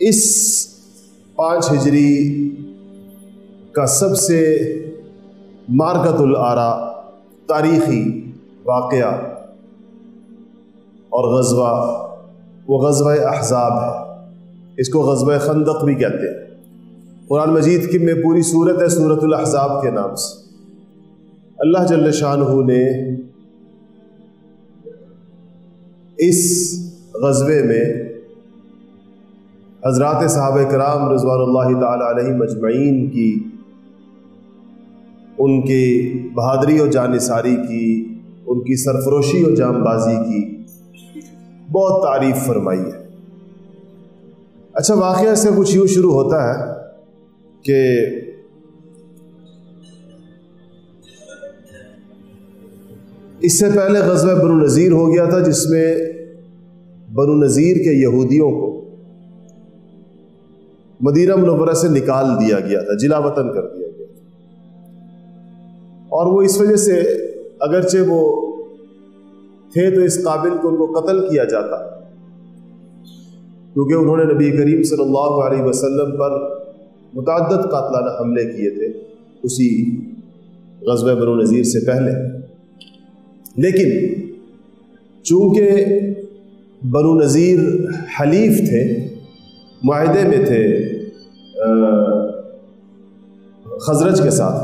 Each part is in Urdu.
اس 5 ہجری کا سب سے مارکۃ الآراء تاریخی واقعہ اور غزوہ وہ غزوہ احزاب ہے. اس کو غزوہ خندق بھی کہتے ہیں. قرآن مجید کی میں پوری صورت ہے سورۃ الاحزاب کے نام سے. اللہ جل شانہ نے اس غزوے میں حضرات صحابہ کرام رضوان اللہ تعالی علیہم مجمعین کی ان کی بہادری و جانثاری کی، ان کی سرفروشی و جام بازی کی بہت تعریف فرمائی ہے. اچھا، واقعہ سے کچھ یوں شروع ہوتا ہے کہ اس سے پہلے غزوہ بنو نذیر ہو گیا تھا، جس میں بنو نذیر کے یہودیوں کو مدینہ منورہ سے نکال دیا گیا تھا، جلا وطن کر دیا گیا تھا. اور وہ اس وجہ سے اگرچہ وہ تھے تو اس قابل کو ان کو قتل کیا جاتا، کیونکہ انہوں نے نبی کریم صلی اللہ علیہ وسلم پر متعدد قاتلانہ حملے کیے تھے اسی غزوہ بنو نذیر سے پہلے. لیکن چونکہ بنو نذیر حلیف تھے، معاہدے میں تھے خزرج کے ساتھ،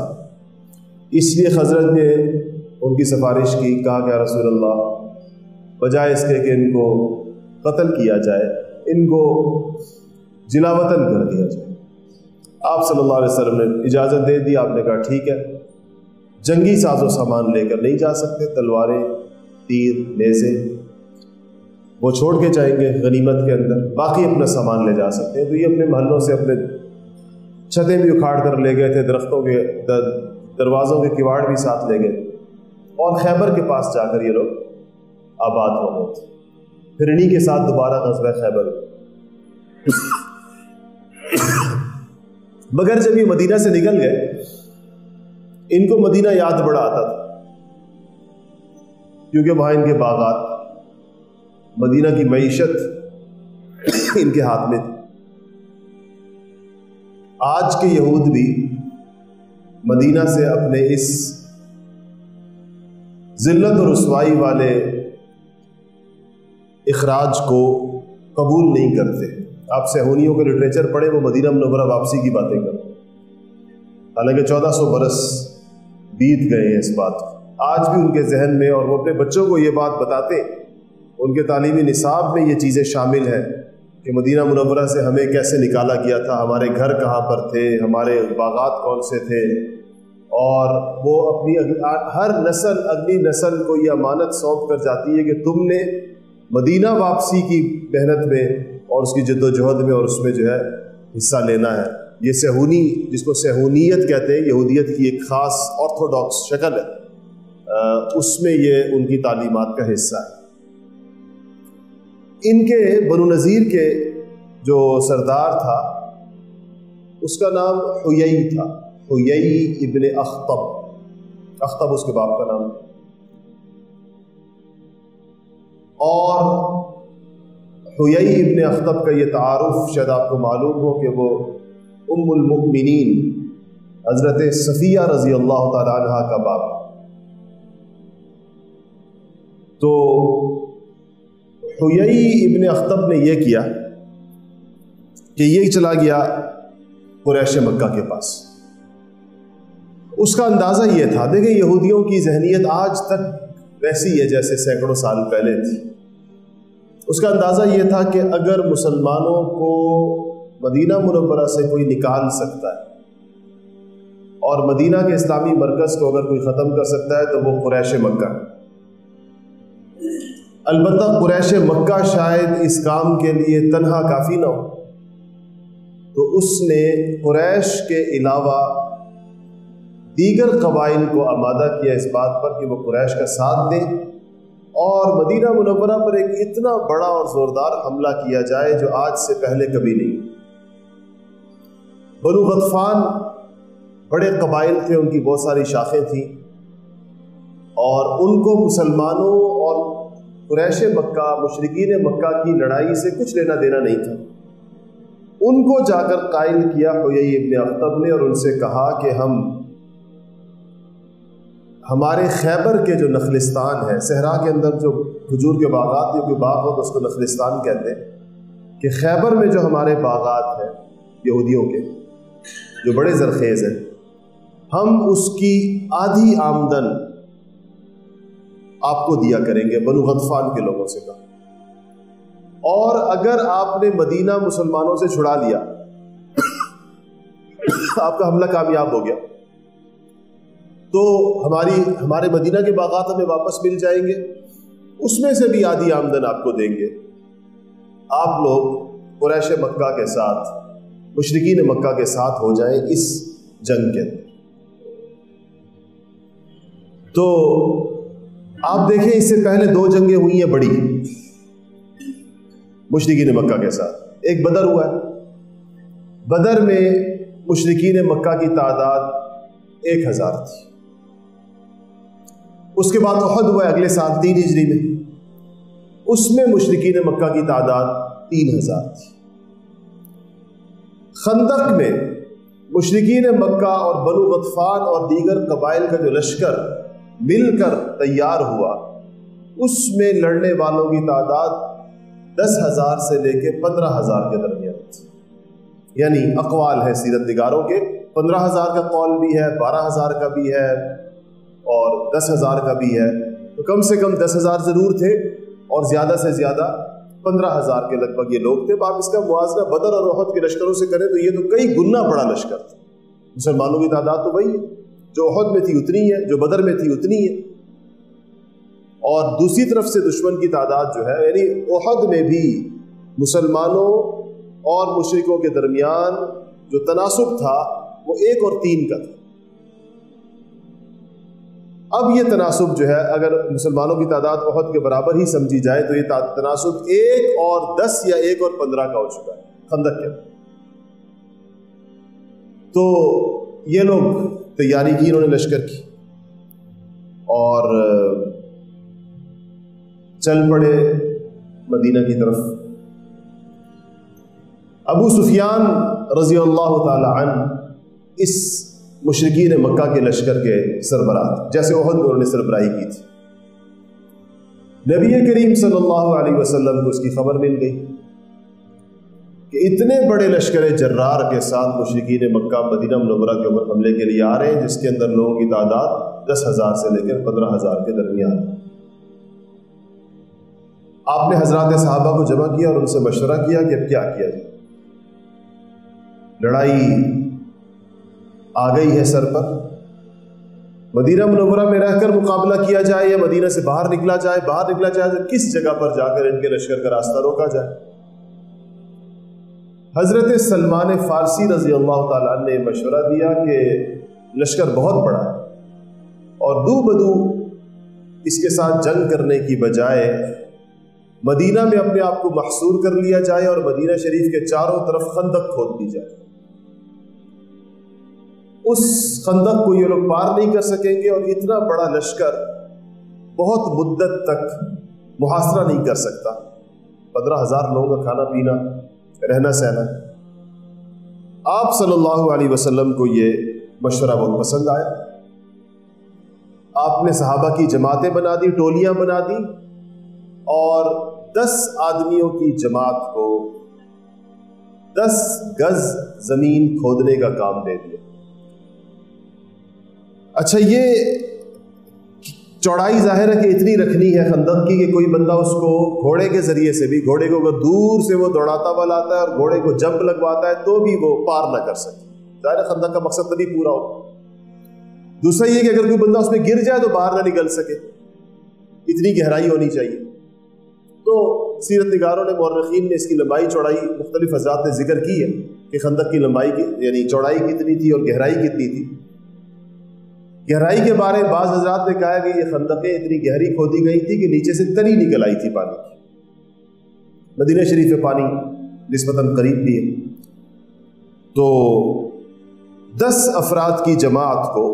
اس لیے خزرج نے ان کی سفارش کی، کہا کہ رسول اللہ بجائے اس کے کہ ان کو قتل کیا جائے، ان کو جلا وطن کر دیا جائے. آپ صلی اللہ علیہ وسلم نے اجازت دے دی. آپ نے کہا ٹھیک ہے، جنگی ساز و سامان لے کر نہیں جا سکتے، تلواریں، تیر، نیزے وہ چھوڑ کے جائیں گے غنیمت کے اندر، باقی اپنا سامان لے جا سکتے ہیں. تو یہ اپنے محلوں سے اپنے چھتیں بھی اکھاڑ کر لے گئے تھے، درختوں کے دروازوں کے کواڑ بھی ساتھ لے گئے، اور خیبر کے پاس جا کر یہ لوگ آباد ہو گئے تھے. پھر انہی کے ساتھ دوبارہ غزوہ خیبر. مگر جب یہ مدینہ سے نکل گئے، ان کو مدینہ یاد بڑا آتا تھا، کیونکہ وہاں ان کے باغات، مدینہ کی معیشت ان کے ہاتھ میں تھی. آج کے یہود بھی مدینہ سے اپنے اس ذلت و رسوائی والے اخراج کو قبول نہیں کرتے. آپ صہیونیوں کے لٹریچر پڑھیں، وہ مدینہ منورہ واپسی کی باتیں کرتے، حالانکہ 1400 برس بیت گئے ہیں اس بات. آج بھی ان کے ذہن میں، اور وہ اپنے بچوں کو یہ بات بتاتے ہیں، ان کے تعلیمی نصاب میں یہ چیزیں شامل ہیں کہ مدینہ منورہ سے ہمیں کیسے نکالا گیا تھا، ہمارے گھر کہاں پر تھے، ہمارے باغات کون سے تھے. اور وہ اپنی ہر نسل اگلی نسل کو یہ امانت سونپ کر جاتی ہے کہ تم نے مدینہ واپسی کی محنت میں اور اس کی جد و جہد میں اور اس میں جو ہے حصہ لینا ہے. یہ صہیونی، جس کو صہیونیت کہتے ہیں، یہودیت کی ایک خاص آرتھوڈاکس شکل ہے، اس میں یہ ان کی تعلیمات کا حصہ ہے. ان کے بنو نذیر کے جو سردار تھا اس کا نام حیی تھا، حیی ابن اخطب. اخطب اس کے باپ کا نام تھا. اور حیی ابن اخطب کا یہ تعارف شاید آپ کو معلوم ہو کہ وہ ام المؤمنین حضرت صفیہ رضی اللہ تعالی عنہ کا باپ. تو حیی ابن اخطب نے یہ کیا کہ یہ چلا گیا قریش مکہ کے پاس. اس کا اندازہ یہ تھا، دیکھیں یہودیوں کی ذہنیت آج تک ویسی ہے جیسے سینکڑوں سال پہلے تھی. اس کا اندازہ یہ تھا کہ اگر مسلمانوں کو مدینہ منورہ سے کوئی نکال سکتا ہے اور مدینہ کے اسلامی مرکز کو اگر کوئی ختم کر سکتا ہے تو وہ قریش مکہ. البتہ قریش مکہ شاید اس کام کے لیے تنہا کافی نہ ہو، تو اس نے قریش کے علاوہ دیگر قبائل کو آمادہ کیا اس بات پر کہ وہ قریش کا ساتھ دیں اور مدینہ منورہ پر ایک اتنا بڑا اور زوردار حملہ کیا جائے جو آج سے پہلے کبھی نہیں. بنو غطفان بڑے قبائل تھے، ان کی بہت ساری شاخیں تھیں، اور ان کو مسلمانوں اور قریش مکہ، مشرکین مکہ کی لڑائی سے کچھ لینا دینا نہیں تھا. ان کو جا کر قائل کیا حیی ابن اخطب نے اور ان سے کہا کہ ہمارے خیبر کے جو نخلستان ہے، صحرا کے اندر جو کھجور کے باغات یا کوئی باغ ہو تو اس کو نخلستان کہتے ہیں، کہ خیبر میں جو ہمارے باغات ہیں یہودیوں کے جو بڑے زرخیز ہیں، ہم اس کی آدھی آمدن آپ کو دیا کریں گے، بنو غطفان کے لوگوں سے کہا، اور اگر آپ نے مدینہ مسلمانوں سے چھڑا لیا، آپ کا حملہ کامیاب ہو گیا، تو ہمارے مدینہ کے باغات ہمیں واپس مل جائیں گے، اس میں سے بھی آدھی آمدن آپ کو دیں گے، آپ لوگ قریش مکہ کے ساتھ، مشرکین مکہ کے ساتھ ہو جائیں اس جنگ کے اندر۔ تو آپ دیکھیں اس سے پہلے 2 جنگیں ہوئی ہیں بڑی مشرکین مکہ کے ساتھ، ایک بدر ہوا ہے، بدر میں مشرکین مکہ کی تعداد 1000 تھی، اس کے بعد احد ہوا ہے اگلے سال 3 ہجری میں، اس میں مشرکین مکہ کی تعداد 3000 تھی۔ خندق میں مشرکین مکہ اور بنو غطفان اور دیگر قبائل کا جو لشکر مل کر تیار ہوا، اس میں لڑنے والوں کی تعداد 10,000 سے لے کے 15,000 کے درمیان تھی، یعنی اقوال ہے سیرت نگاروں کے، 15,000 کا قول بھی ہے، 12,000 کا بھی ہے اور 10,000 کا بھی ہے، تو کم سے کم 10,000 ضرور تھے اور زیادہ سے زیادہ 15,000 کے لگ بھگ یہ لوگ تھے۔ آپ اس کا موازنہ بدر اور احد کے لشکروں سے کریں تو یہ تو کئی گنا بڑا لشکر تھا، مسلمانوں کی تعداد تو وہی ہے جو احد میں تھی اتنی ہے، جو بدر میں تھی اتنی ہے، اور دوسری طرف سے دشمن کی تعداد جو ہے، یعنی احد میں بھی مسلمانوں اور مشرکوں کے درمیان جو تناسب تھا وہ 1 اور 3 کا تھا۔ اب یہ تناسب جو ہے اگر مسلمانوں کی تعداد احد کے برابر ہی سمجھی جائے تو یہ تناسب 1 اور 10 یا 1 اور 15 کا ہو چکا ہے خندق کے اندر۔ تو یہ لوگ تیاری کی انہوں نے لشکر کی اور چل پڑے مدینہ کی طرف۔ ابو سفیان رضی اللہ تعالی عنہ اس مشرکین مکہ کے لشکر کے سربراہ، جیسے احد میں انہوں نے سربراہی کی تھی۔ نبی کریم صلی اللہ علیہ وسلم کو اس کی خبر مل گئی کہ اتنے بڑے لشکر جرار کے ساتھ مشرکین مکہ مدینہ منورہ کے اوپر حملے کے لیے آ رہے ہیں، جس کے اندر لوگوں کی تعداد 10,000 سے لے کر 15,000 کے درمیان۔ آپ نے حضرات صحابہ کو جمع کیا اور ان سے مشورہ کیا کہ اب کیا کیا جائے، لڑائی آ گئی ہے سر پر، مدینہ منورہ میں رہ کر مقابلہ کیا جائے یا مدینہ سے باہر نکلا جائے تو کس جگہ پر جا کر ان کے لشکر کا راستہ روکا جائے۔ حضرت سلمان فارسی رضی اللہ تعالیٰ عنہ نے مشورہ دیا کہ لشکر بہت بڑا ہے اور دو بدو اس کے ساتھ جنگ کرنے کی بجائے مدینہ میں اپنے آپ کو محصور کر لیا جائے اور مدینہ شریف کے چاروں طرف خندق کھود دی جائے۔ اس خندق کو یہ لوگ پار نہیں کر سکیں گے اور اتنا بڑا لشکر بہت مدت تک محاصرہ نہیں کر سکتا، 15,000 لوگوں کا کھانا پینا رہنا سہنا۔ آپ صلی اللہ علیہ وسلم کو یہ مشورہ بہت پسند آیا، آپ نے صحابہ کی جماعتیں بنا دی، ٹولیاں بنا دی اور 10 آدمیوں کی جماعت کو 10 گز زمین کھودنے کا کام دے دیا۔ اچھا، یہ چوڑائی ظاہر ہے کہ اتنی رکھنی ہے خندق کی کہ کوئی بندہ اس کو گھوڑے کے ذریعے سے بھی، گھوڑے کو اگر دور سے وہ دوڑاتا ہوا لاتا ہے اور گھوڑے کو جمپ لگواتا ہے تو بھی وہ پار نہ کر سکے، ظاہر ہے خندق کا مقصد تبھی پورا ہو۔ دوسرا یہ کہ اگر کوئی بندہ اس میں گر جائے تو باہر نہ نکل سکے، اتنی گہرائی ہونی چاہیے۔ تو سیرت نگاروں نے، مورخین نے اس کی لمبائی چوڑائی مختلف حضرات نے ذکر کی ہے کہ خندق کی لمبائی کی یعنی چوڑائی کتنی تھی اور گہرائی کتنی تھی۔ گہرائی کے بارے میں بعض حضرات نے کہا کہ یہ خندقیں اتنی گہری کھودی گئی تھی کہ نیچے سے تری نکل آئی تھی پانی کی۔ مدینہ شریف میں پانی نسبتاً قریب بھی ہے۔ تو 10 افراد کی جماعت کو،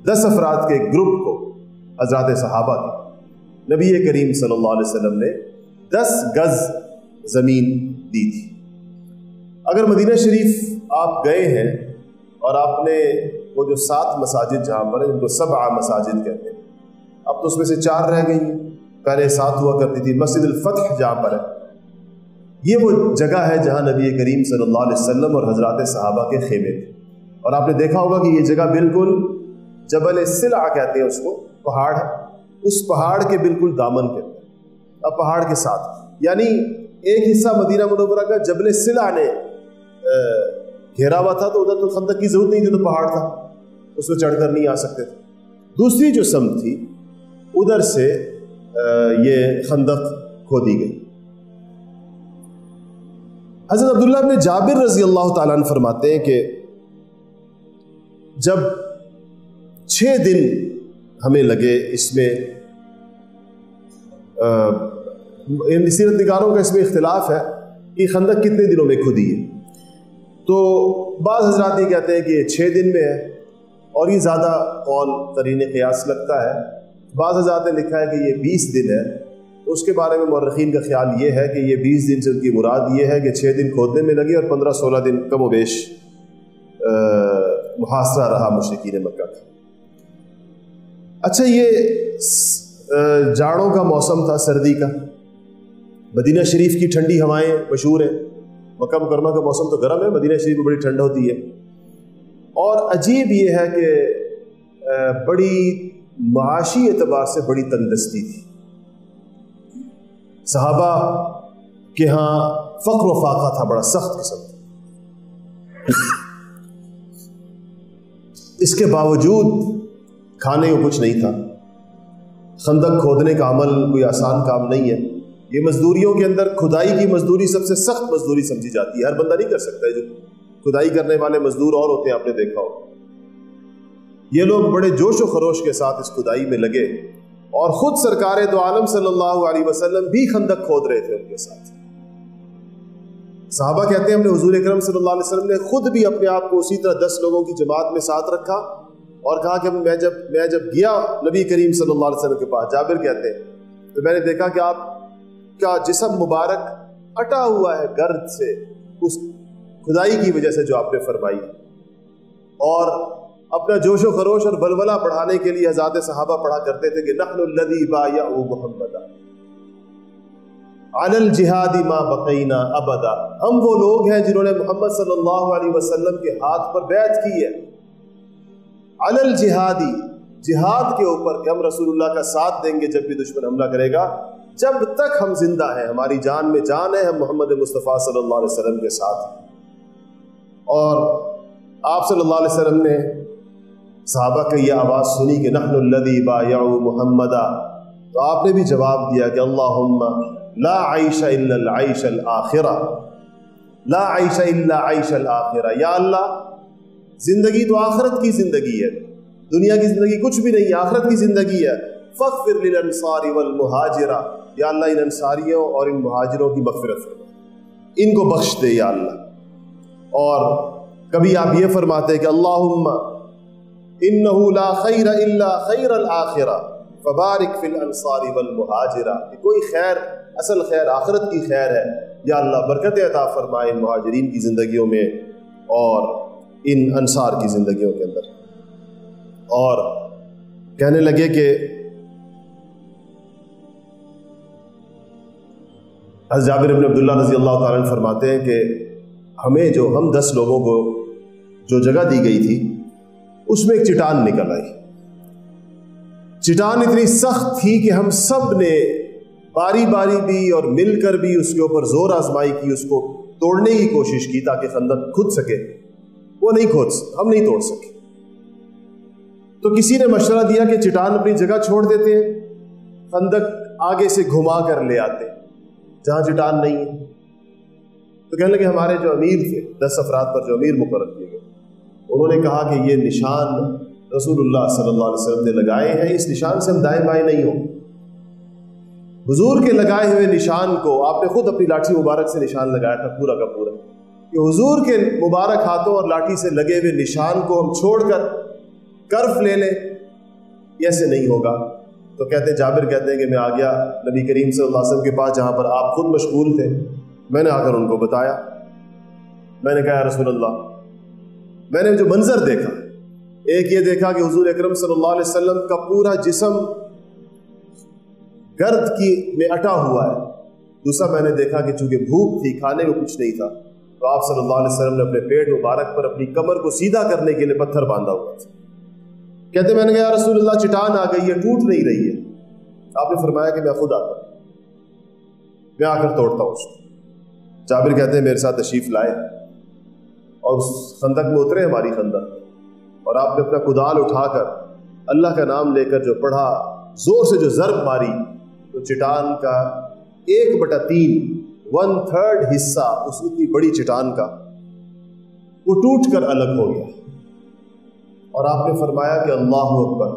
10 افراد کے گروپ کو حضرات صحابہ کے نبی کریم صلی اللہ علیہ وسلم نے 10 گز زمین دی تھی۔ اگر مدینہ شریف آپ گئے ہیں اور آپ نے وہ جو 7 مساجد جہاں پر ہیں، جن کو 7 مساجد کہتے ہیں، اب تو اس میں سے 4 رہ گئی ہیں، پہلے 7 ہوا کرتی تھی۔ مسجد الفتح جہاں پر ہے، یہ وہ جگہ ہے جہاں نبی کریم صلی اللہ علیہ وسلم اور حضرات صحابہ کے خیمے تھے، اور آپ نے دیکھا ہوگا کہ یہ جگہ بالکل جبل سلع کہتے ہیں اس کو، پہاڑ ہے، اس پہاڑ کے بالکل دامن کے اندر، اب پہاڑ کے ساتھ، یعنی ایک حصہ مدینہ منورہ کا جبل سلع نے گھیرا ہوا تھا، تو ادھر تو خندق کی ضرورت نہیں تھی، تو پہاڑ تھا، اس میں چڑھ کر نہیں آ سکتے تھے۔ دوسری جو سمت تھی ادھر سے یہ خندق کھودی گئی۔ حضرت عبداللہ بن جابر رضی اللہ تعالیٰ عنہ فرماتے ہیں کہ جب 6 دن ہمیں لگے اس میں، سیرت نگاروں کا اس میں اختلاف ہے کہ خندق کتنے دنوں میں کھودی ہے، تو بعض حضرات یہ کہتے ہیں کہ یہ 6 دن میں ہے، اور یہ زیادہ قول قرین قیاس لگتا ہے۔ بعض حضرات نے لکھا ہے کہ یہ 20 دن ہے، تو اس کے بارے میں مورخین کا خیال یہ ہے کہ یہ 20 دن سے ان کی مراد یہ ہے کہ 6 دن کھودنے میں لگے اور 15-16 دن کم و بیش محاصرہ رہا مشرکین مکہ کا۔ اچھا، یہ جاڑوں کا موسم تھا، سردی کا، مدینہ شریف کی ٹھنڈی ہوائیں مشہور ہیں، مکہ مکرمہ کا موسم تو گرم ہے، مدینہ شریف میں بڑی ٹھنڈ ہوتی ہے، اور عجیب یہ ہے کہ بڑی معاشی اعتبار سے بڑی تندرستی تھی، صحابہ کے ہاں فقر و فاقہ تھا بڑا سخت قسم کا، اس کے باوجود کھانے کو کچھ نہیں تھا۔ خندق کھودنے کا عمل کوئی آسان کام نہیں ہے، یہ مزدوریوں کے اندر کھدائی کی مزدوری سب سے سخت مزدوری سمجھی جاتی ہے، ہر بندہ نہیں کر سکتا ہے، جو کھدائی کرنے والے مزدور اور ہوتے ہیں، آپ نے دیکھا ہو۔ یہ لوگ بڑے جوش و خروش کے ساتھ اس کھدائی میں لگے، اور خود سرکار دو عالم صلی اللہ علیہ وسلم بھی خندق کھود رہے تھے ان کے ساتھ۔ صحابہ کہتے ہیں ہم نے حضور اکرم صلی اللہ علیہ وسلم نے خود بھی اپنے آپ کو اسی طرح 10 لوگوں کی جماعت میں ساتھ رکھا، اور کہا کہ میں جب گیا نبی کریم صلی اللہ علیہ وسلم کے پاس، جابر کہتے ہیں، تو میں نے دیکھا کہ آپ کا جسم مبارک اٹا ہوا ہے گرد سے، اس کھدائی کی وجہ سے جو آپ نے فرمائی، اور اپنا جوش و خروش اور بلبلہ بڑھانے کے لیے حضرات صحابہ پڑھا کرتے تھے کہ نحن الذی بایعوا محمدا علی الجہاد ما بقینا ابدا، ہم وہ لوگ ہیں جنہوں نے محمد صلی اللہ علیہ وسلم کے ہاتھ پر بیعت کی ہے، علی الجہادی، جہاد کے اوپر کہ ہم رسول اللہ کا ساتھ دیں گے جب بھی دشمن حملہ کرے گا، جب تک ہم زندہ ہیں، ہماری جان میں جان ہے، ہم محمد مصطفیٰ صلی اللہ علیہ وسلم کے ساتھ ہیں۔ اور آپ صلی اللہ علیہ وسلم نے صحابہ کی یہ آواز سنی کہ نحن الذی بایعوا محمدا، تو آپ نے بھی جواب دیا کہ اللہم لا عیش الا العیش الآخرہ، لا عیش الا عیش الآخرہ، یا اللہ زندگی تو آخرت کی زندگی ہے، دنیا کی زندگی کچھ بھی نہیں ہے، آخرت کی زندگی ہے، فاغفر للانصار والمہاجرہ، یا اللہ ان انصاریوں اور ان مہاجروں کی مغفرت فرما، ان کو بخش دے یا اللہ۔ اور کبھی آپ یہ فرماتے کہ اللہم انہ لا خیر الا خیر الآخرہ فبارک فی الانصار والمہاجرہ، کہ کوئی خیر، اصل خیر آخرت کی خیر ہے، یا اللہ برکت عطا فرمائے ان مہاجرین کی زندگیوں میں اور ان انصار کی زندگیوں کے اندر۔ اور کہنے لگے کہ حضرت جابر بن عبداللہ رضی اللہ تعالیٰ عنہ فرماتے ہیں کہ ہم 10 لوگوں کو جو جگہ دی گئی تھی اس میں ایک چٹان نکل آئی، چٹان اتنی سخت تھی کہ ہم سب نے باری باری بھی اور مل کر بھی اس کے اوپر زور آزمائی کی، اس کو توڑنے کی کوشش کی تاکہ خندق کھد سکے، وہ ہم نہیں توڑ سکے۔ تو کسی نے مشورہ دیا کہ چٹان اپنی جگہ چھوڑ دیتے ہیں، خندق آگے سے گھما کر لے آتے جہاں چٹان نہیں ہے۔ تو کہنے لگے ہمارے جو امیر تھے، 10 افراد پر جو امیر مقرر کیے گئے، انہوں نے کہا کہ یہ نشان رسول اللہ صلی اللہ علیہ وسلم نے لگائے ہیں، اس نشان سے ہم دائیں بائیں نہیں ہوں۔ حضور کے لگائے ہوئے نشان کو آپ نے خود اپنی لاٹھی مبارک سے نشان لگایا تھا پورا کا پورا، کہ حضور کے مبارک ہاتھوں اور لاٹھی سے لگے ہوئے نشان کو ہم چھوڑ کر کرف لے لیں، ایسے نہیں ہوگا۔ تو جابر کہتے ہیں کہ میں آ گیا نبی کریم صلی اللہ علیہ وسلم کے پاس، جہاں پر آپ خود مشغول تھے، میں نے آ کر ان کو بتایا، میں نے کہا یا رسول اللہ، میں نے جو منظر دیکھا، ایک یہ دیکھا کہ حضور اکرم صلی اللہ علیہ وسلم کا پورا جسم گرد کی میں اٹا ہوا ہے، دوسرا میں نے دیکھا کہ چونکہ بھوک تھی، کھانے کو کچھ نہیں تھا، تو آپ صلی اللہ علیہ وسلم نے اپنے پیٹ مبارک پر اپنی کمر کو سیدھا کرنے کے لیے پتھر باندھا ہوا تھا۔ کہتے میں نے کہا یا رسول اللہ چٹان آ گئی ہے، ٹوٹ نہیں رہی ہے۔ آپ نے فرمایا کہ میں خود آتا ہوں، میں آ کر توڑتا ہوں اس کو۔ جابر کہتے ہیں میرے ساتھ تشریف لائے اور اس خندق میں اترے، ہماری خندق، اور آپ نے اپنا کدال اٹھا کر اللہ کا نام لے کر جو پڑھا، زور سے جو ضرب ماری، تو چٹان کا 1/3 1/3 حصہ اس اتنی بڑی چٹان کا وہ ٹوٹ کر الگ ہو گیا۔ اور آپ نے فرمایا کہ اللہ اکبر،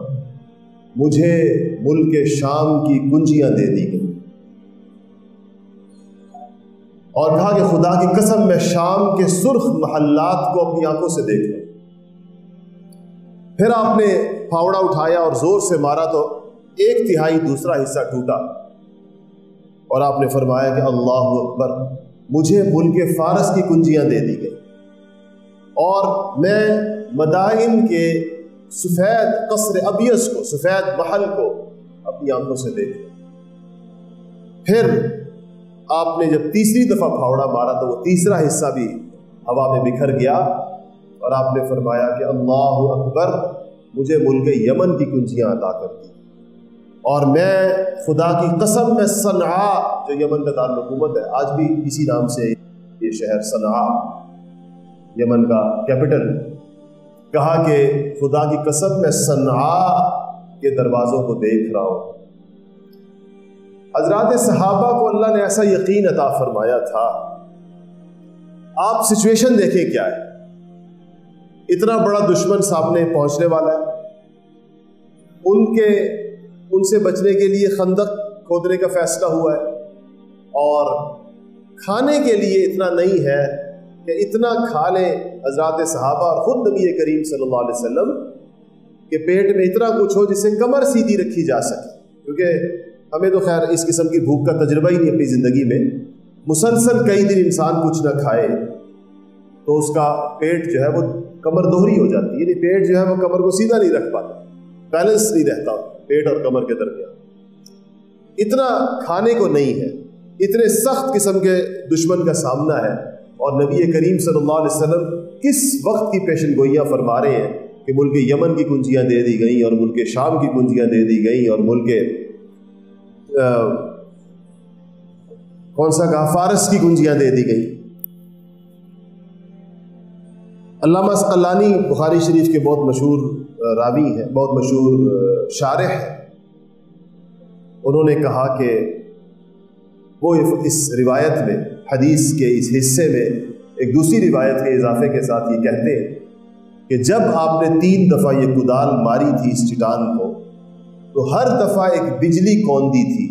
مجھے ملک شام کی کنجیاں دے دی گئی، اور کہا کہ خدا کی قسم میں شام کے سرخ محلات کو اپنی آنکھوں سے دیکھ لوں۔ پھر آپ نے پھاوڑا اٹھایا اور زور سے مارا تو 1/3 دوسرا حصہ ٹوٹا، اور آپ نے فرمایا کہ اللہ اکبر، مجھے ملک فارس کی کنجیاں دے دی گئی، اور میں مدائن کے سفید قصر ابیض کو، سفید محل کو اپنی آنکھوں سے دیکھ لوں۔ پھر آپ نے جب تیسری دفعہ پھاوڑا مارا تو وہ تیسرا حصہ بھی ہوا میں بکھر گیا، اور آپ نے فرمایا کہ اللہ اکبر، مجھے ملک یمن کی کنجیاں عطا کر دی، اور میں خدا کی قسم میں صنعاء جو یمن کا دارالحکومت ہے، آج بھی اسی نام سے یہ شہر صنعاء یمن کا کیپٹل، کہا کہ خدا کی قسم میں صنعاء کے دروازوں کو دیکھ رہا ہوں۔ حضرات صحابہ کو اللہ نے ایسا یقین عطا فرمایا تھا۔ آپ سچویشن دیکھیں کیا ہے، اتنا بڑا دشمن سامنے پہنچنے والا ہے، ان سے بچنے کے لیے خندق کھودنے کا فیصلہ ہوا ہے، اور کھانے کے لیے اتنا نہیں ہے کہ اتنا کھا لیں حضرات صحابہ اور خود نبی کریم صلی اللہ علیہ وسلم کہ پیٹ میں اتنا کچھ ہو جس سے کمر سیدھی رکھی جا سکے، کیونکہ ہمیں تو خیر اس قسم کی بھوک کا تجربہ ہی نہیں اپنی زندگی میں۔ مسلسل کئی دن انسان کچھ نہ کھائے تو اس کا پیٹ جو ہے وہ کمر دوہری ہو جاتی ہے، یعنی پیٹ جو ہے وہ کمر کو سیدھا نہیں رکھ پاتا، بیلنس نہیں رہتا پیٹ اور کمر کے درمیان۔ اتنا کھانے کو نہیں ہے، اتنے سخت قسم کے دشمن کا سامنا ہے، اور نبی کریم صلی اللہ علیہ وسلم کس وقت کی پیشن گوئیاں فرما رہے ہیں کہ ملک یمن کی کنجیاں دے دی گئیں، اور ملک شام کی کنجیاں دے دی گئیں، اور ملک کون سا کہا، فارس کی کنجیاں دے دی گئی۔ علامہ عسقلانی بخاری شریف کے بہت مشہور راوی ہیں، بہت مشہور شارح ہیں، انہوں نے کہا کہ وہ اس روایت میں، حدیث کے اس حصے میں ایک دوسری روایت کے اضافے کے ساتھ یہ کہتے ہیں کہ جب آپ نے 3 دفعہ یہ کدال ماری تھی اس چٹان کو، تو ہر دفعہ ایک بجلی کوندی تھی،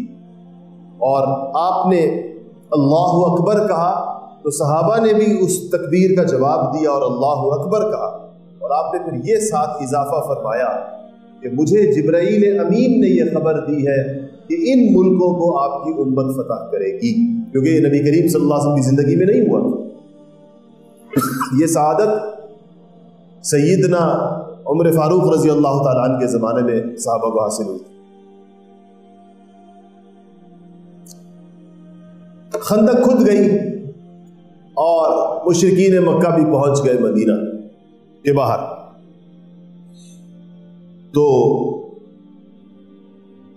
اور آپ نے اللہ اکبر کہا تو صحابہ نے بھی اس تکبیر کا جواب دیا اور اللہ اکبر کہا، اور آپ نے پھر یہ ساتھ اضافہ فرمایا کہ مجھے جبرائیل امین نے یہ خبر دی ہے کہ ان ملکوں کو آپ کی امت فتح کرے گی، کیونکہ یہ نبی کریم صلی اللہ علیہ وسلم کی زندگی میں نہیں ہوا۔ یہ سعادت سیدنا عمر فاروق رضی اللہ تعالیٰ عنہ کے زمانے میں صحابہ کو حاصل ہوئی۔ خندق کھد گئی اور مشرکین مکہ بھی پہنچ گئے مدینہ کے باہر، تو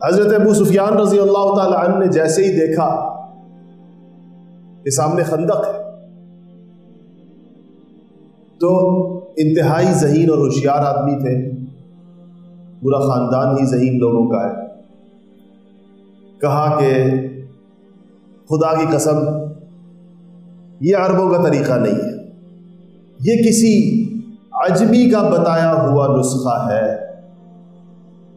حضرت ابو سفیان رضی اللہ تعالی عنہ نے جیسے ہی دیکھا کہ سامنے خندق ہے تو انتہائی ذہین اور ہوشیار آدمی تھے، پورا خاندان ہی ذہین لوگوں کا ہے، کہا کہ خدا کی قسم یہ عربوں کا طریقہ نہیں ہے، یہ کسی عجمی کا بتایا ہوا نسخہ ہے،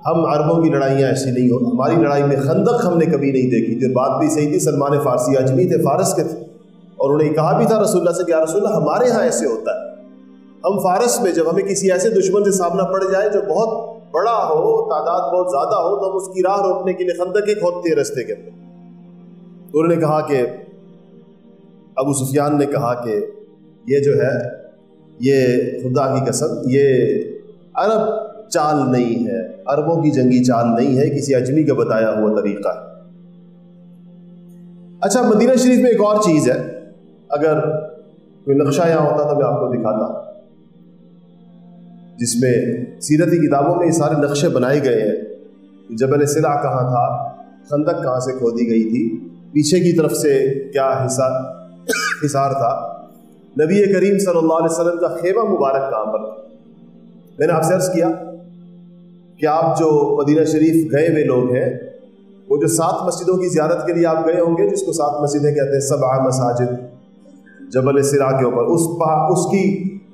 ہم عربوں کی لڑائیاں ایسی نہیں ہو، ہماری لڑائی میں خندق ہم نے کبھی نہیں دیکھی تھی۔ بات بھی صحیح تھی، سلمان فارسی عجمی تھے، فارس کے تھے، اور انہیں کہا بھی تھا رسول اللہ سے کہ یا رسول اللہ ہمارے ہاں ایسے ہوتا ہے، ہم فارس میں جب ہمیں کسی ایسے دشمن سے سامنا پڑ جائے جو بہت بڑا ہو، تعداد بہت زیادہ ہو، تو ہم اس کی راہ روکنے کے لیے خندقیں کھودتے ہیں رستے کے اندر۔ تو انہوں نے کہا کہ ابو سفیان نے کہا کہ یہ جو ہے یہ خدا کی قسم یہ عرب چال نہیں ہے، عربوں کی جنگی چال نہیں ہے، کسی اجمی کا بتایا ہوا طریقہ ہے۔ اچھا، مدینہ شریف میں ایک اور چیز ہے، اگر کوئی نقشہ یہاں ہوتا تو میں آپ کو دکھاتا، جس میں سیرتی کتابوں میں یہ سارے نقشے بنائے گئے ہیں۔ جبل سلع کہاں تھا، خندق کہاں سے کھودی گئی تھی، پیچھے کی طرف سے کیا حصار تھا، نبی کریم صلی اللہ علیہ وسلم کا خیمہ مبارک کہاں پر تھا۔ میں نے آپ سے عرض کیا کہ آپ جو مدینہ شریف گئے ہوئے لوگ ہیں، وہ جو 7 مسجدوں کی زیارت کے لیے آپ گئے ہوں گے، جس کو 7 مسجدیں کہتے ہیں، 7 مساجد جبل سلع کے اوپر، اس کی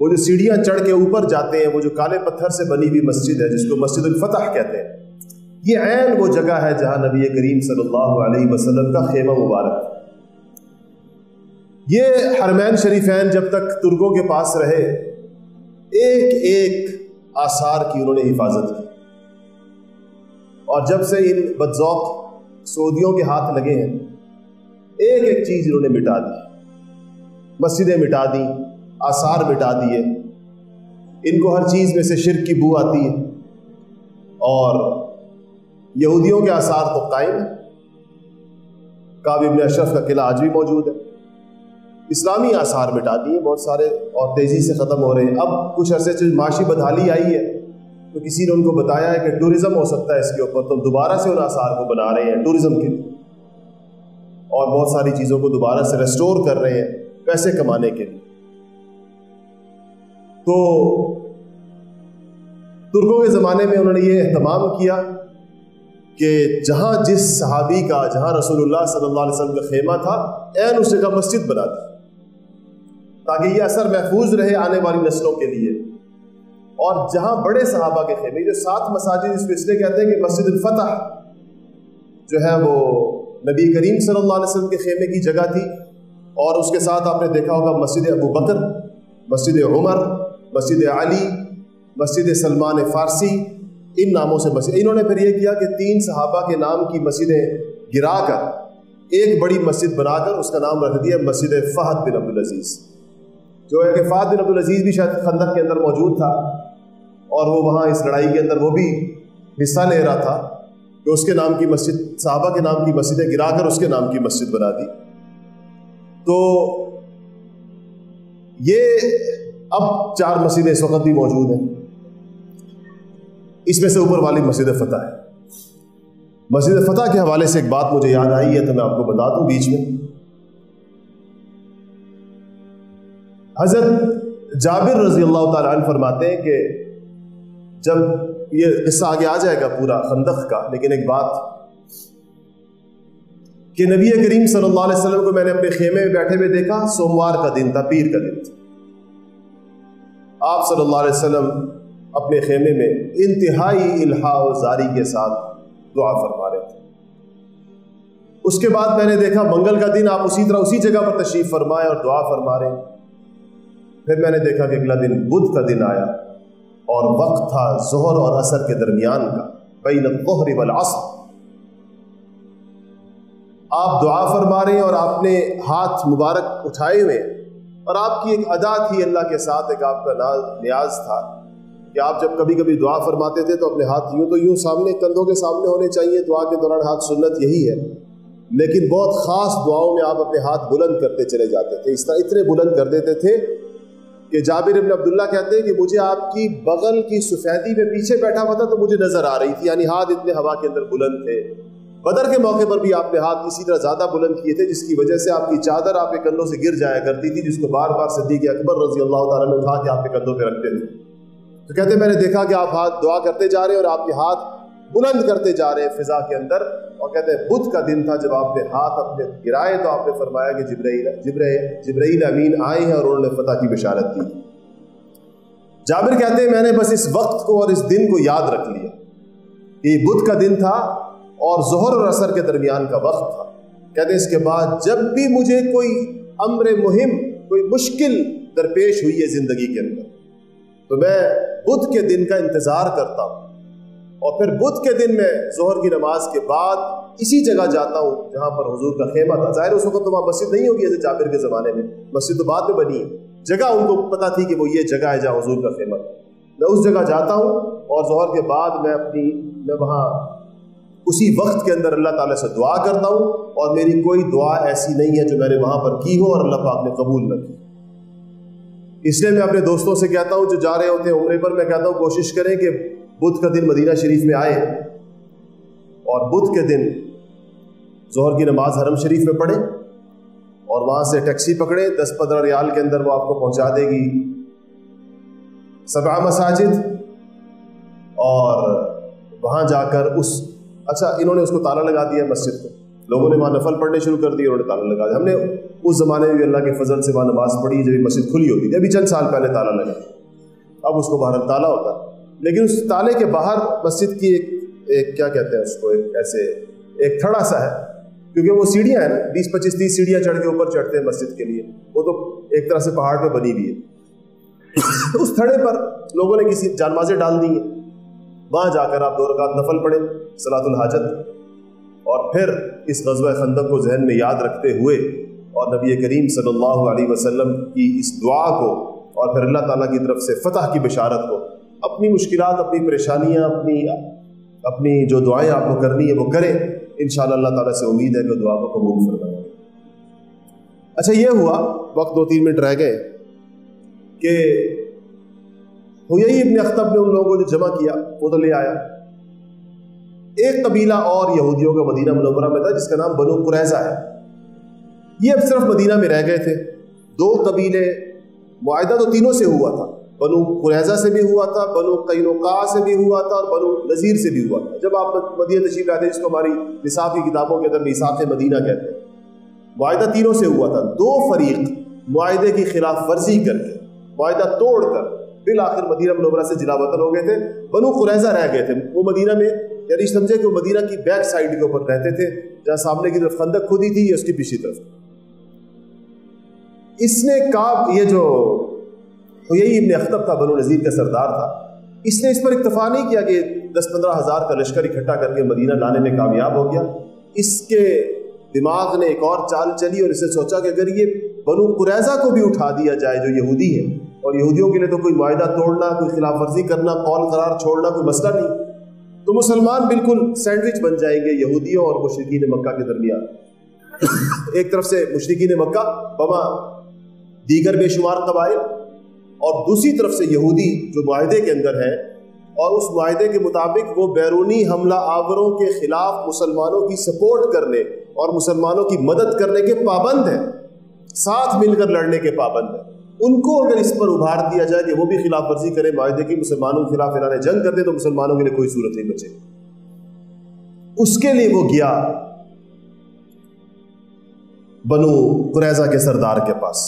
وہ جو سیڑھیاں چڑھ کے اوپر جاتے ہیں، وہ جو کالے پتھر سے بنی ہوئی مسجد ہے جس کو مسجد الفتح کہتے ہیں، یہ عین وہ جگہ ہے جہاں نبی کریم صلی اللہ علیہ وسلم کا خیمہ مبارک ہے۔ یہ حرمین شریفین جب تک ترکوں کے پاس رہے، ایک ایک آثار کی انہوں نے حفاظت کی، اور جب سے ان بدذوق سعودیوں کے ہاتھ لگے ہیں، ایک ایک چیز انہوں نے مٹا دی، مسجدیں مٹا دیں، آثار مٹا دیے، ان کو ہر چیز میں سے شرک کی بو آتی ہے، اور یہودیوں کے آثار تو قائم ہیں۔ کعب ابن اشرف کا قلعہ آج بھی موجود ہے۔ اسلامی آثار مٹا دیے بہت سارے، اور تیزی سے ختم ہو رہے ہیں۔ اب کچھ عرصے سے معاشی بدحالی آئی ہے، تو کسی نے ان کو بتایا ہے کہ ٹورزم ہو سکتا ہے اس کے اوپر، تو دوبارہ سے ان آثار کو بنا رہے ہیں ٹورزم کے لیے، اور بہت ساری چیزوں کو دوبارہ سے ریسٹور کر رہے ہیں پیسے کمانے کے لیے۔ تو ترکوں کے زمانے میں انہوں نے یہ اہتمام کیا کہ جہاں جس صحابی کا، جہاں رسول اللہ صلی اللہ علیہ وسلم کا خیمہ تھا، عین اس جگہ مسجد بنا دی، تاکہ یہ اثر محفوظ رہے آنے والی نسلوں کے لیے۔ اور جہاں بڑے صحابہ کے خیمے، جو 7 مساجد اس میں کہتے ہیں کہ مسجد الفتح جو ہے وہ نبی کریم صلی اللہ علیہ وسلم کے خیمے کی جگہ تھی، اور اس کے ساتھ آپ نے دیکھا ہوگا مسجد ابو بکر، مسجد عمر، مسجد علی، مسجد سلمان فارسی، ان ناموں سے مسجد۔ انہوں نے پھر یہ کیا کہ 3 صحابہ کے نام کی مسجدیں گرا کر ایک بڑی مسجد بنا کر اس کا نام رکھ دیا مسجد فہد بن عبدالعزیز، جو ہے کہ فہد بن عبدالعزیز بھی شاید خندق کے اندر موجود تھا، اور وہ وہاں اس لڑائی کے اندر وہ بھی حصہ لے رہا تھا، کہ اس کے نام کی مسجد، صحابہ کے نام کی مسجدیں گرا کر اس کے نام کی مسجد بنا دی۔ تو یہ اب 4 مسجدیں اس وقت بھی موجود ہیں، اس میں سے اوپر والی مسجد فتح ہے۔ مسجد فتح کے حوالے سے ایک بات مجھے یاد آئی ہے تو میں آپ کو بتا دوں بیچ میں۔ حضرت جابر رضی اللہ تعالیٰ عنہ فرماتے ہیں کہ جب یہ قصہ آگے آ جائے گا پورا خندق کا، لیکن ایک بات کہ نبی کریم صلی اللہ علیہ وسلم کو میں نے اپنے خیمے میں بیٹھے ہوئے دیکھا، سوموار کا دن تھا، پیر کا دن تھا۔ آپ صلی اللہ علیہ وسلم اپنے خیمے میں انتہائی الحاح و زاری کے ساتھ دعا فرما رہے تھے۔ اس کے بعد میں نے دیکھا منگل کا دن آپ اسی طرح اسی جگہ پر تشریف فرمائے اور دعا فرما رہے ہیں۔ پھر میں نے دیکھا کہ اگلا دن بدھ کا دن آیا، اور وقت تھا ظہر اور عصر کے درمیان کا، بین الظہر والعصر۔ آپ دعا فرما رہے ہیں اور آپ نے ہاتھ مبارک اٹھائے ہوئے، اور آپ کی ایک ادا تھی اللہ کے ساتھ، ایک آپ کا نیاز تھا کہ آپ جب کبھی کبھی دعا فرماتے تھے تو اپنے ہاتھ یوں تو یوں سامنے، کندھوں کے سامنے ہونے چاہیے دعا کے دوران، ہاتھ سنت یہی ہے، لیکن بہت خاص دعاؤں میں آپ اپنے ہاتھ بلند کرتے چلے جاتے تھے، اس طرح اتنے بلند کر دیتے تھے کہ جابر ابن عبداللہ کہتے ہیں کہ مجھے آپ کی بغل کی سفیدی میں پیچھے بیٹھا ہوا تھا تو مجھے نظر آ رہی تھی، یعنی ہاتھ اتنے ہوا کے اندر بلند تھے۔ بدر کے موقع پر بھی آپ نے ہاتھ اسی طرح زیادہ بلند کیے تھے، جس کی وجہ سے آپ کی چادر آپ کے کندھوں سے گر جایا کرتی تھی، جس کو بار بار صدیق اکبر رضی اللہ تعالیٰ نے اٹھا کے آپ کے کندھوں پہ رکھتے تھے۔ تو کہتے ہیں میں نے دیکھا کہ آپ ہاتھ دعا کرتے جا رہے ہیں اور آپ کے ہاتھ بلند کرتے جا رہے ہیں فضا کے اندر، اور کہتے ہیں بدھ کا دن تھا جب آپ نے ہاتھ اپنے گرائے تو آپ نے فرمایا کہ جبرائیل امین آئے ہیں اور انہوں نے فتح کی بشارت دی۔ جابر کہتے ہیں میں نے بس اس وقت کو اور اس دن کو یاد رکھ لیا کہ یہ بدھ کا دن تھا اور ظہر اور عصر کے درمیان کا وقت تھا۔ کہتے ہیں اس کے بعد جب بھی مجھے کوئی امر مہم، کوئی مشکل درپیش ہوئی ہے زندگی کے اندر، تو میں بدھ کے دن کا انتظار کرتا ہوں، اور پھر بدھ کے دن میں ظہر کی نماز کے بعد اسی جگہ جاتا ہوں جہاں پر حضور کا خیمہ تھا۔ ظاہر اس وقت تو وہاں مسجد نہیں ہوگی جیسے جابر کے زمانے میں، مسجد تو بعد میں بنی ہے، جگہ ان کو پتہ تھی کہ وہ یہ جگہ ہے جہاں حضور کا خیمہ ہے. میں اس جگہ جاتا ہوں اور ظہر کے بعد میں وہاں اسی وقت کے اندر اللہ تعالیٰ سے دعا کرتا ہوں, اور میری کوئی دعا ایسی نہیں ہے جو میں نے وہاں پر کی ہو اور اللہ پاک نے قبول نہ کی. اس لیے میں اپنے دوستوں سے کہتا ہوں جو جا رہے ہوتے ہیں عمرے پر, میں کہتا ہوں کوشش کریں کہ بدھ کا دن مدینہ شریف میں آئے اور بدھ کے دن ظہر کی نماز حرم شریف میں پڑھیں, اور وہاں سے ٹیکسی پکڑیں, 10-15 ریال کے اندر وہ آپ کو پہنچا دے گی 7 مساجد, اور وہاں جا کر اچھا انہوں نے اس کو تالا لگا دیا مسجد کو, لوگوں نے وہاں نفل پڑھنے شروع کر دیے, انہوں نے تالا لگا دیا. ہم نے اس زمانے میں بھی اللہ کے فضل سے وہاں نماز پڑھی جب مسجد کھلی ہوتی تھی, ابھی چند سال پہلے تالا لگا, اب اس کو باہر تالا ہوتا, لیکن اس تالے کے باہر مسجد کی ایک کیا کہتے ہیں اس کو, ایک تھڑا سا ہے, کیونکہ وہ سیڑھیاں ہیں نا, 20-25-30 سیڑھیاں چڑھ کے اوپر چڑھتے ہیں مسجد کے لیے, وہ تو ایک طرح سے پہاڑ پہ بنی ہوئی ہے. اس تھڑے پر لوگوں نے کسی جانمازیں ڈال دی ہیں, وہاں جا کر آپ 2 رکعت نفل پڑھیں صلاۃ الحاجت, اور پھر اس غزوہ خندق کو ذہن میں یاد رکھتے ہوئے اور نبی کریم صلی اللہ علیہ وسلم کی اس دعا کو اور پھر اللہ تعالیٰ کی طرف سے فتح کی بشارت کو, اپنی مشکلات, اپنی پریشانیاں, اپنی جو دعائیں آپ کو کرنی ہے وہ کریں. انشاءاللہ اللہ تعالیٰ سے امید ہے کہ دعا کو قبول فرمائیں. اچھا یہ ہوا, وقت 2-3 منٹ رہ گئے کہ حیی ابن اخطب نے ان لوگوں کو جو جمع کیا وہ تو لے آیا. ایک قبیلہ اور یہودیوں کا مدینہ منورہ میں تھا جس کا نام بنو قریظہ ہے. یہ اب صرف مدینہ میں رہ گئے تھے. 2 قبیلے, معاہدہ تو تینوں سے ہوا تھا, بنو قریظہ سے بھی ہوا تھا, بنو قینقاع سے بھی ہوا تھا, اور بنو نذیر سے بھی ہوا تھا. جب آپ مدینہ تشریف لاتے ہیں, جس کو ہماری نصاب کی کتابوں کے اندر میثاق مدینہ کہتے ہیں, معاہدہ تینوں سے ہوا تھا. 2 فریق معاہدے کی خلاف ورزی کر کے, معاہدہ توڑ کر بالآخر مدینہ منورہ سے جلا وطن ہو گئے تھے. بنو قریظہ رہ گئے تھے. وہ مدینہ میں, یعنی سمجھے کہ وہ مدینہ کی بیک سائڈ کے اوپر رہتے تھے, جہاں سامنے کی طرف خندق کھودی تھی, یہ اس کی پیچھے طرف. اس نے یہ جو حیی ابن اخطب تھا, بنو نذیر کا سردار تھا, اس نے اس پر اکتفا نہیں کیا کہ 10-15 ہزار کا لشکر اکٹھا کر کے مدینہ لانے میں کامیاب ہو گیا. اس کے دماغ نے ایک اور چال چلی, اور اسے سوچا کہ اگر یہ بنو قریظہ کو بھی اٹھا دیا جائے جو یہودی ہے, اور یہودیوں کے لیے تو کوئی معاہدہ توڑنا, کوئی خلاف ورزی کرنا, قول قرار چھوڑنا کوئی مسئلہ نہیں, تو مسلمان بالکل سینڈوچ بن جائیں گے یہودیوں اور مشرکین مکہ کے درمیان. ایک طرف سے مشرکین مکہ بما دیگر بے شمار قبائل, اور دوسری طرف سے یہودی جو معاہدے کے اندر ہیں, اور اس معاہدے کے مطابق وہ بیرونی حملہ آوروں کے خلاف مسلمانوں کی سپورٹ کرنے اور مسلمانوں کی مدد کرنے کے پابند ہیں, ساتھ مل کر لڑنے کے پابند ہیں. ان کو اگر اس پر ابھار دیا جائے کہ وہ بھی خلاف ورزی کرے معاہدے کی, مسلمانوں کے خلاف اعلان جنگ کر دے, تو مسلمانوں کے لیے کوئی صورت نہیں بچے. اس کے لیے وہ گیا بنو قریظہ کے سردار کے پاس,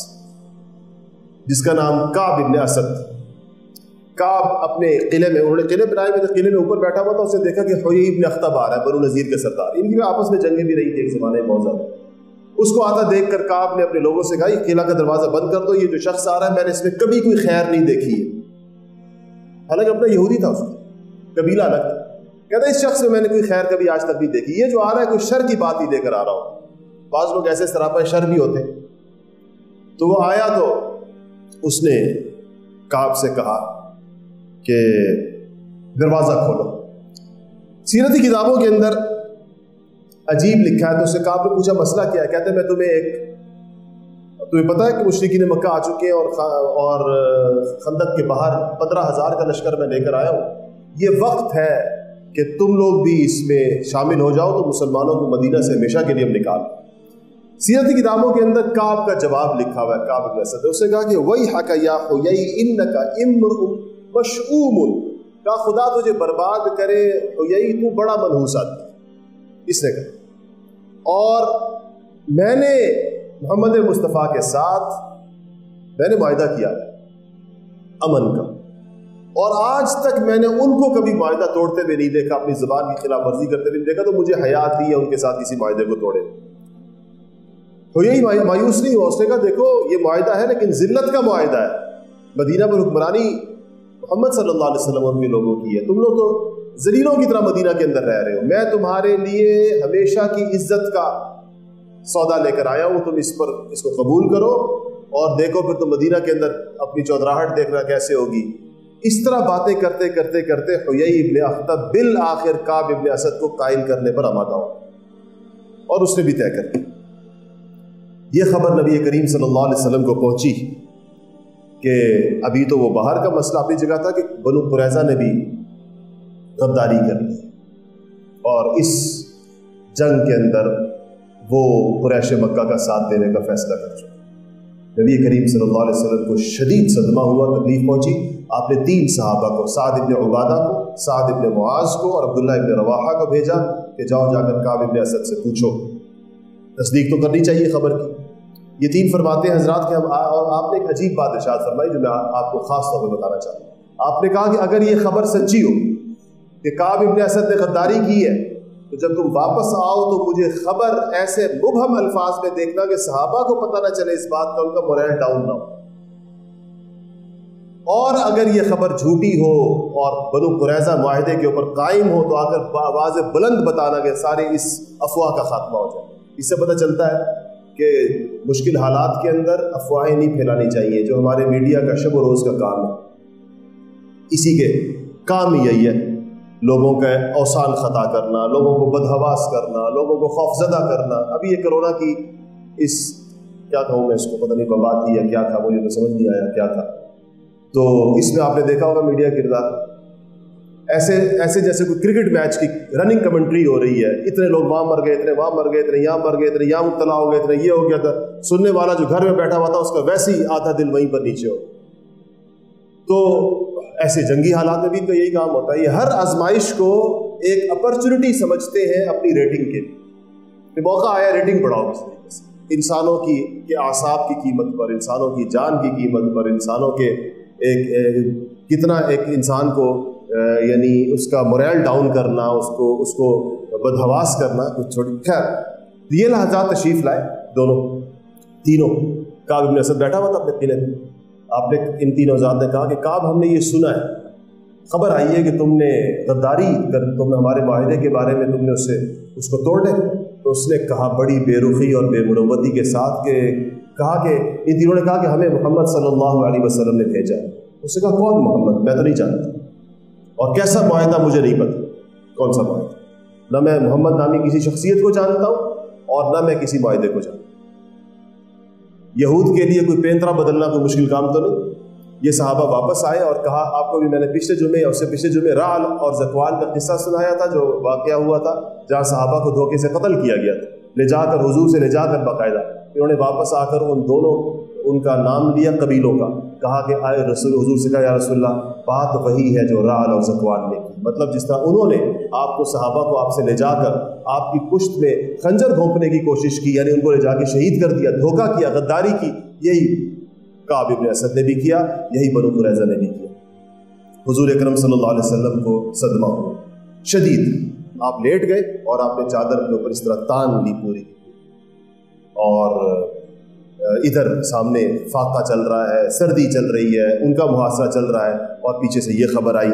جس کا نام کعب ابن اسد. کعب اپنے قلعے میں, انہوں نے قلعے بنائے ہوئے تھے, قلعے میں اوپر بیٹھا ہوا تھا, اسے دیکھا کہ حیی ابن اخطب آ رہا ہے, بنو نذیر کے سردار. ان کی آپس میں جنگیں بھی رہی تھی ایک زمانے میں بہت زیادہ. اس کو آتا دیکھ کر کعب نے اپنے لوگوں سے کہا, یہ قلعہ کا دروازہ بند کر دو, یہ جو شخص آ رہا ہے میں نے اس میں کبھی کوئی خیر نہیں دیکھی ہے. حالانکہ اپنا یہودی تھا, اس کا قبیلہ الگ تھا. کہتا ہے اس شخص میں میں نے کوئی خیر کبھی آج تک نہیں دیکھی, یہ جو آ رہا ہے کوئی شر کی بات ہی دے کر آ رہا ہو. بعض لوگ ایسے سراپا شر بھی ہوتے. تو وہ آیا تو اس نے کعب سے کہا کہ دروازہ کھولو. سیرتی کتابوں کے اندر عجیب لکھا ہے. تو اسے کعب نے پوچھا مسئلہ کیا ہے؟ کہتے ہیں میں تمہیں پتہ ہے کہ مشرکین مکہ آ چکے ہیں اور خندق کے باہر 15,000 کا لشکر میں لے کر آیا ہوں. یہ وقت ہے کہ تم لوگ بھی اس میں شامل ہو جاؤ, تو مسلمانوں کو مدینہ سے ہمیشہ کے لیے ہم نکال. سیرتی کتابوں کے اندر کعب کا جواب لکھا ہوا ہے. کعب ابن اسد اس نے کہا کہ وَيْحَكَ يَا حُيَيْ إِنَّكَ امْرُؤٌ مَشْؤُومٌ, کہا خدا تجھے برباد کرے حُيَيْ, تو بڑا منحوس آدمی. اس نے کہا, اور میں نے محمد مصطفیٰ کے ساتھ میں نے معاہدہ کیا امن کا, اور آج تک میں نے ان کو کبھی معاہدہ توڑتے ہوئے نہیں دیکھا, اپنی زبان کی خلاف ورزی کرتے ہوئے نہیں دیکھا. تو مجھے حیا آتی ہے ان کے ساتھ کسی معاہدے کو توڑے. تو یہی مایوس نہیں ہوا. اس نے کہا دیکھو یہ معاہدہ ہے لیکن ذلت کا معاہدہ ہے. مدینہ پر حکمرانی محمد صلی اللہ علیہ وسلم اور بھی لوگوں کی ہے, تم لوگ تو ذلیلوں کی طرح مدینہ کے اندر رہ رہے ہو. میں تمہارے لیے ہمیشہ کی عزت کا سودا لے کر آیا ہوں, تم اس کو قبول کرو اور دیکھو پھر تو مدینہ کے اندر اپنی چودراہٹ دیکھنا کیسے ہوگی. اس طرح باتیں کرتے کرتے کرتے حیی ابن اخطب بالآخر کعب ابن اسد کو قائل کرنے پر آمادہ ہو, اور اس نے بھی طے کر لی. یہ خبر نبی کریم صلی اللہ علیہ وسلم کو پہنچی کہ ابھی تو وہ باہر کا مسئلہ اپنی جگہ تھا کہ بنو قریظہ نے بھی غداری کر لی, اور اس جنگ کے اندر وہ قریش مکہ کا ساتھ دینے کا فیصلہ کر چکے. نبی کریم صلی اللہ علیہ وسلم کو شدید صدمہ ہوا, تکلیف پہنچی. آپ نے 3 صحابہ کو, سعد ابن عبادہ کو, سعد ابن معاذ کو اور عبداللہ ابن رواحہ کو بھیجا کہ جاؤ جا کر کعب ابن اسد سے پوچھو, تصدیق تو کرنی چاہیے خبر کی. یہ 3 فرماتے ہیں حضرات کہ ہم, اور آپ نے ایک عجیب بات ارشاد فرمائی جو میں آپ کو خاص طور پر بتانا چاہتا ہوں. آپ نے کہا کہ اگر یہ خبر سچی ہو کہ کعب ابن اسد نے غداری کی ہے تو جب تم واپس آؤ تو مجھے خبر ایسے مبہم الفاظ میں دیکھنا کہ صحابہ کو پتہ نہ چلے اس بات کا, ان کا مورل ڈاؤن نہ ہو. اور اگر یہ خبر جھوٹی ہو اور بنو قریظہ معاہدے کے اوپر قائم ہو تو آ کر آواز بلند بتانا کہ سارے اس افواہ کا خاتمہ ہو جائے. اس سے پتہ چلتا ہے کہ مشکل حالات کے اندر افواہیں نہیں پھیلانی چاہیے, جو ہمارے میڈیا کا شب و روز کا کام ہے. اسی کے کام یہی ہے, لوگوں کا اوسان خطا کرنا, لوگوں کو بدحواس کرنا, لوگوں کو خوفزدہ کرنا. ابھی یہ کرونا کی اس کیا کہوں میں اس کو, پتہ نہیں بات تھی یا کیا تھا, مجھے تو سمجھ نہیں آیا کیا تھا. تو اس میں آپ نے دیکھا ہوگا میڈیا کردار ایسے جیسے کوئی کرکٹ میچ کی رننگ کمنٹری ہو رہی ہے, اتنے لوگ وہاں مر گئے, اتنے وہاں مر گئے, اتنے یہاں مر گئے, اتنے یہاں مبتلا ہو گئے, اتنے یہ ہو گیا تھا. سننے والا جو گھر میں بیٹھا ہوا تھا اس کا ویسے ہی آدھا دل وہیں پر نیچے ہو. تو ایسے جنگی حالات میں بھی تو یہی کام ہوتا ہے. یہ ہر آزمائش کو ایک اپرچونٹی سمجھتے ہیں اپنی ریٹنگ کے لیے, کہ موقع آیا ریٹنگ بڑھاؤ. کس طریقے سے انسانوں کی اعصاب کی قیمت پر, انسانوں کی جان کی قیمت پر, انسانوں کے کتنا ایک انسان کو یعنی اس کا مورل ڈاؤن کرنا, اس کو بدحواس کرنا کچھ چھوٹی. خیر, یہ لحظات تشریف لائے دونوں تینوں. کعب ابن اسد بیٹھا ہوا تھا اپنے قلعے میں. آپ نے ان تینوں حضرات نے کہا کہ کعب ہم نے یہ سنا ہے, خبر آئی ہے کہ تم نے غداری کر, تم نے ہمارے معاہدے کے بارے میں تم نے اس کو توڑ دے. تو اس نے کہا بڑی بے رخی اور بے مروتی کے ساتھ کہ ان تینوں نے کہا کہ ہمیں محمد صلی اللہ علیہ وسلم نے بھیجا. اس نے کہا کون محمد, میں تو نہیں جانتا, اور کیسا معاہدہ مجھے نہیں پتا, کون سا معاہدہ. نہ میں محمد نامی کسی شخصیت کو جانتا ہوں اور نہ میں کسی معاہدے کو جانتا ہوں. یہود کے لیے کوئی پینترا بدلنا کوئی مشکل کام تو نہیں. یہ صحابہ واپس آئے اور کہا, آپ کو بھی میں نے پچھلے جمعے اور اس سے پچھلے جمعے رعل اور زکوان کا قصہ سنایا تھا, جو واقعہ ہوا تھا جہاں صحابہ کو دھوکے سے قتل کیا گیا تھا, لے جا کر حضور سے لے جا کر باقاعدہ. انہوں نے واپس آ کر ان کا نام لیا قبیلوں کا, کہا کہ آئے رسول, حضور سے کہا یا رسول اللہ بات وہی ہے جو رعل اور زکوان نے کی. مطلب جس طرح انہوں نے آپ کو صحابہ کو آپ سے لے جا کر آپ کی پشت میں خنجر گھونپنے کی کوشش کی, یعنی ان کو لے جا کے شہید کر دیا, دھوکہ کیا, غداری کی, یہی کعب ابن اسد نے بھی کیا, یہی بنو قریظہ نے بھی کیا. حضور اکرم صلی اللہ علیہ وسلم کو صدمہ ہوا شدید. آپ لیٹ گئے اور آپ نے چادر اپنے اوپر اس طرح تان لی پوری, اور ادھر سامنے فاقہ چل رہا ہے, سردی چل رہی ہے, ان کا محاصرہ چل رہا ہے, اور پیچھے سے یہ خبر آئی